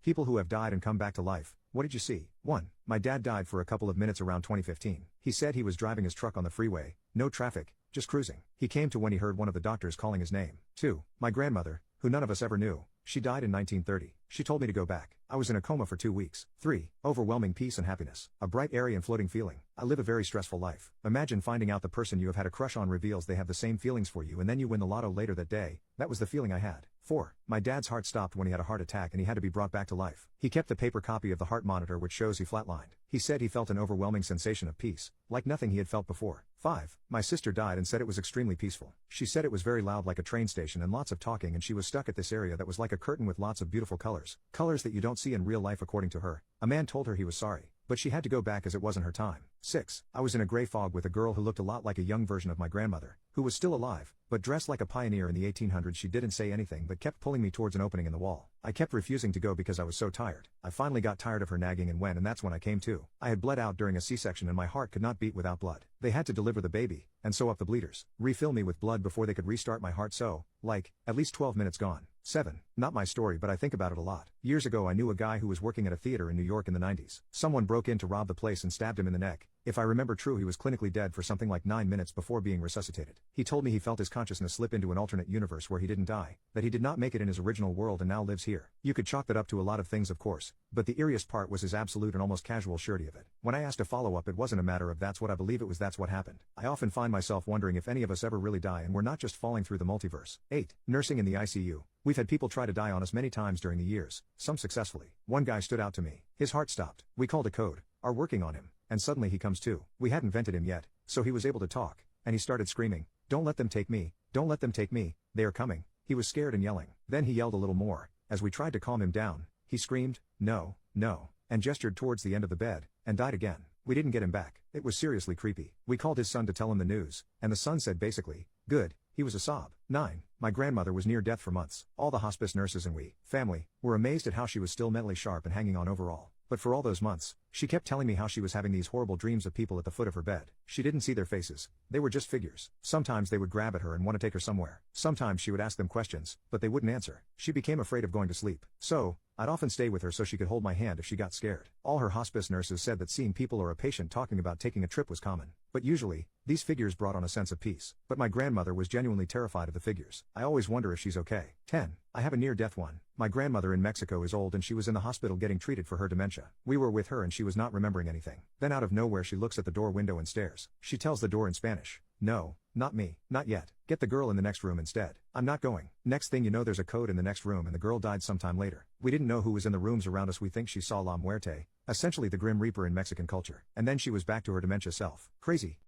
People who have died and come back to life. What did you see? 1. My dad died for a couple of minutes around 2015. He said he was driving his truck on the freeway, no traffic, just cruising. He came to when he heard one of the doctors calling his name. 2. My grandmother, who none of us ever knew. She died in 1930. She told me to go back. I was in a coma for 2 weeks. 3. Overwhelming peace and happiness. A bright, airy and floating feeling. I live a very stressful life. Imagine finding out the person you have had a crush on reveals they have the same feelings for you and then you win the lotto later that day. That was the feeling I had. 4. My dad's heart stopped when he had a heart attack and he had to be brought back to life. He kept the paper copy of the heart monitor which shows he flatlined. He said he felt an overwhelming sensation of peace, like nothing he had felt before. 5. My sister died and said it was extremely peaceful. She said it was very loud like a train station and lots of talking and she was stuck at this area that was like a curtain with lots of beautiful colors. Colors that you don't see in real life according to her. A man told her he was sorry, but she had to go back as it wasn't her time. 6. I was in a gray fog with a girl who looked a lot like a young version of my grandmother, who was still alive, but dressed like a pioneer in the 1800s. She didn't say anything but kept pulling me towards an opening in the wall. I kept refusing to go because I was so tired. I finally got tired of her nagging and went, and that's when I came to. I had bled out during a C-section and my heart could not beat without blood. They had to deliver the baby, and sew up the bleeders, refill me with blood before they could restart my heart, so, at least 12 minutes gone. 7. Not my story, but I think about it a lot. Years ago I knew a guy who was working at a theater in New York in the 90s. Someone broke in to rob the place and stabbed him in the neck. If I remember true, he was clinically dead for something like 9 minutes before being resuscitated. He told me he felt his consciousness slip into an alternate universe where he didn't die, that he did not make it in his original world and now lives here. You could chalk that up to a lot of things, of course, but the eeriest part was his absolute and almost casual surety of it. When I asked a follow-up, it wasn't a matter of that's what I believe, it was that's what happened. I often find myself wondering if any of us ever really die and we're not just falling through the multiverse. 8. Nursing in the ICU. We've had people try to die on us many times during the years, some successfully. One guy stood out to me. His heart stopped. We called a code, are working on him, and suddenly he comes to. We hadn't vented him yet, so he was able to talk, and he started screaming, "Don't let them take me, don't let them take me, they are coming." He was scared and yelling. Then he yelled a little more. As we tried to calm him down, he screamed, "No, no," and gestured towards the end of the bed, and died again. We didn't get him back. It was seriously creepy. We called his son to tell him the news, and the son said basically, "Good." He was a sob. 9. My grandmother was near death for months. All the hospice nurses and we, family, were amazed at how she was still mentally sharp and hanging on overall. But for all those months, she kept telling me how she was having these horrible dreams of people at the foot of her bed. She didn't see their faces. They were just figures. Sometimes they would grab at her and want to take her somewhere. Sometimes she would ask them questions, but they wouldn't answer. She became afraid of going to sleep. So, I'd often stay with her so she could hold my hand if she got scared. All her hospice nurses said that seeing people or a patient talking about taking a trip was common. But usually, these figures brought on a sense of peace. But my grandmother was genuinely terrified of the figures. I always wonder if she's okay. 10. I have a near-death one. My grandmother in Mexico is old and she was in the hospital getting treated for her dementia. We were with her and she was not remembering anything. Then out of nowhere she looks at the door window and stares. She tells the door in Spanish, "No, not me, not yet. Get the girl in the next room instead." I'm not going. Next thing you know, there's a code in the next room and the girl died sometime later. We didn't know who was in the rooms around us. We think she saw La Muerte, essentially the Grim Reaper in Mexican culture. And then she was back to her dementia self. Crazy.